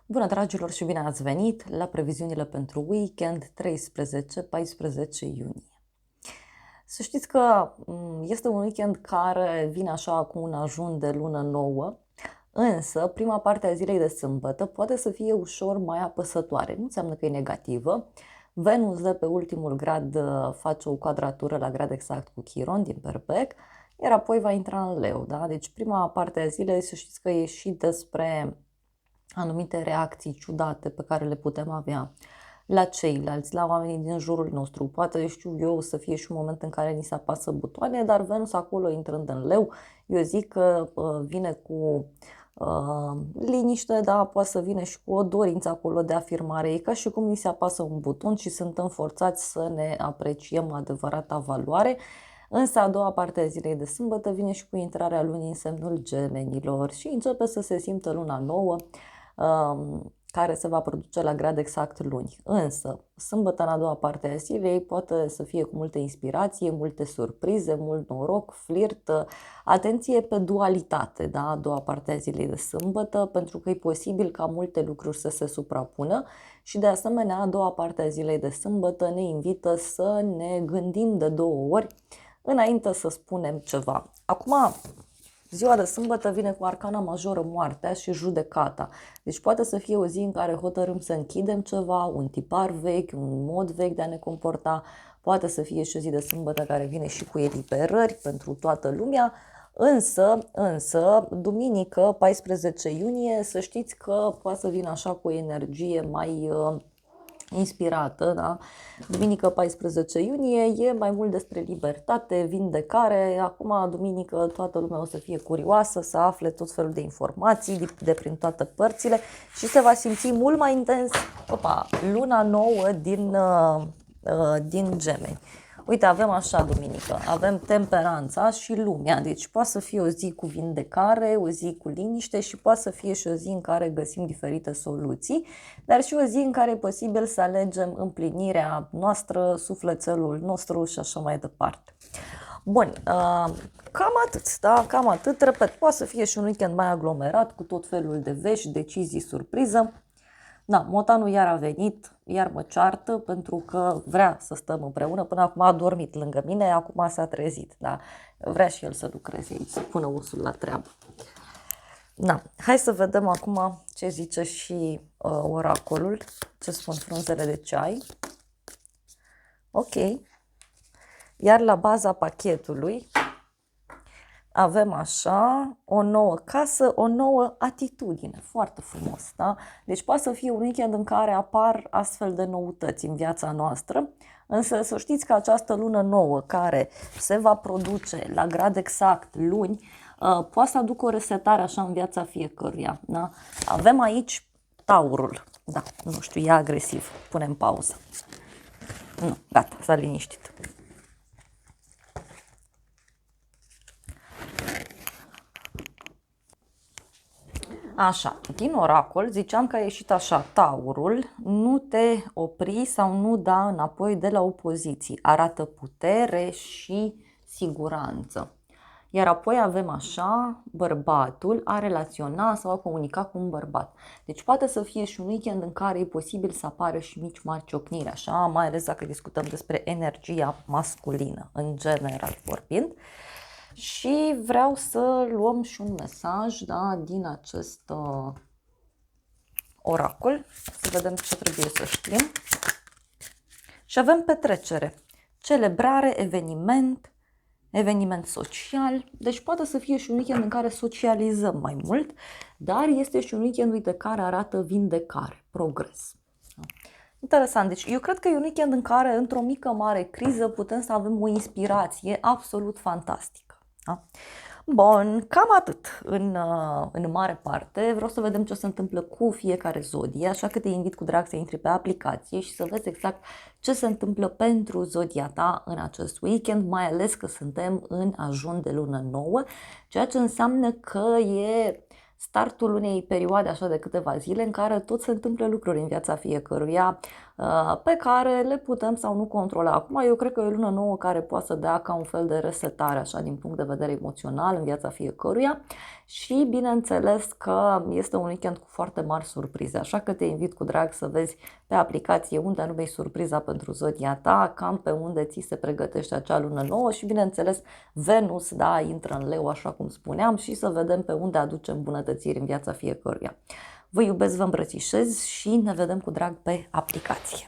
Bună dragilor și bine ați venit la previziunile pentru weekend 13-14 iunie. Să știți că este un weekend care vine așa cu un ajun de lună nouă, însă prima parte a zilei de sâmbătă poate să fie ușor mai apăsătoare. Nu înseamnă că e negativă. Venus de pe ultimul grad face o quadratură la grad exact cu Chiron din Perpec, iar apoi va intra în Leu. Da? Deci prima parte a zilei să știți că e și despre anumite reacții ciudate pe care le putem avea la ceilalți, la oamenii din jurul nostru. Poate, știu eu, să fie și un moment în care ni se apasă butoane, dar Venus acolo intrând în Leu, eu zic că vine cu liniște, da, poate să vină și cu o dorință acolo de afirmare. E ca și cum ni se apasă un buton și suntem forțați să ne apreciem adevărata valoare. Însă a doua parte a zilei de sâmbătă vine și cu intrarea lunii în semnul Gemenilor și începe să se simtă luna nouă, care se va produce la grad exact luni. Însă, sâmbătă în a doua parte a zilei poate să fie cu multă inspirație, multe surprize, mult noroc, flirt, atenție pe dualitate, da? A doua parte a zilei de sâmbătă, pentru că e posibil ca multe lucruri să se suprapună și de asemenea a doua parte a zilei de sâmbătă ne invită să ne gândim de două ori înainte să spunem ceva. Acum, ziua de sâmbătă vine cu arcana majoră moartea și judecata. Deci poate să fie o zi în care hotărâm să închidem ceva, un tipar vechi, un mod vechi de a ne comporta. Poate să fie și o zi de sâmbătă care vine și cu eliberări pentru toată lumea. Însă, duminică, 14 iunie, să știți că poate să vină așa cu o energie mai inspirată, da? Duminică 14 iunie e mai mult despre libertate, vindecare. Acum, duminică, toată lumea o să fie curioasă să afle tot felul de informații de prin toate părțile și se va simți mult mai intens luna nouă din Gemeni. Uite, avem așa duminică, avem temperanța și lumea, deci poate să fie o zi cu vindecare, o zi cu liniște și poate să fie și o zi în care găsim diferite soluții, dar și o zi în care e posibil să alegem împlinirea noastră, sufletelul nostru și așa mai departe. Bun, cam atât, da? Cam atât, repet, poate să fie și un weekend mai aglomerat cu tot felul de vești, decizii, surpriză. Da, motanul iar a venit, iar mă ceartă pentru că vrea să stăm împreună. Până acum a dormit lângă mine, acum s-a trezit. Da? Vrea și el să lucreze aici, să pună usul la treabă. Da. Hai să vedem acum ce zice și oracolul, ce spun frunzele de ceai. Ok. Iar la baza pachetului avem așa, o nouă casă, o nouă atitudine, foarte frumos, da? Deci poate să fie un weekend în care apar astfel de noutăți în viața noastră, însă să știți că această lună nouă care se va produce la grad exact luni, poate să aducă o resetare așa în viața fiecăruia, da? Avem aici Taurul, da, nu știu, e agresiv, punem pauză. Nu, gata, s-a liniștit. Așa, din oracol ziceam că a ieșit așa, Taurul, nu te opri sau nu da înapoi de la opoziții, arată putere și siguranță. Iar apoi avem așa, bărbatul a relaționa sau a comunica cu un bărbat. Deci poate să fie și un weekend în care e posibil să apară și mici mari ciocniri, așa, mai ales dacă discutăm despre energia masculină, în general vorbind. Și vreau să luăm și un mesaj, da, din acest oracol, să vedem ce trebuie să știm. Și avem petrecere, celebrare, eveniment social, deci poate să fie și un weekend în care socializăm mai mult, dar este și un weekend, uite, care arată vindecare, progres. Interesant, deci eu cred că e un weekend în care, într-o mică mare criză, putem să avem o inspirație absolut fantastică. Da? Bun, cam atât în mare parte. Vreau să vedem ce se întâmplă cu fiecare zodie, așa că te invit cu drag să intri pe aplicație și să vezi exact ce se întâmplă pentru zodia ta în acest weekend, mai ales că suntem în ajun de lună nouă, ceea ce înseamnă că startul unei perioade așa de câteva zile în care tot se întâmplă lucruri în viața fiecăruia pe care le putem sau nu controla. Acum eu cred că e o lună nouă care poate să dea ca un fel de resetare așa din punct de vedere emoțional în viața fiecăruia și bineînțeles că este un weekend cu foarte mari surprize, așa că te invit cu drag să vezi pe aplicație unde anume e surpriza pentru zodia ta, cam pe unde ți se pregătește acea lună nouă și bineînțeles Venus, da, intră în leu așa cum spuneam și să vedem pe unde aduce îmbunătățiri în viața fiecăruia. Vă iubesc, vă îmbrățișez și ne vedem cu drag pe aplicație.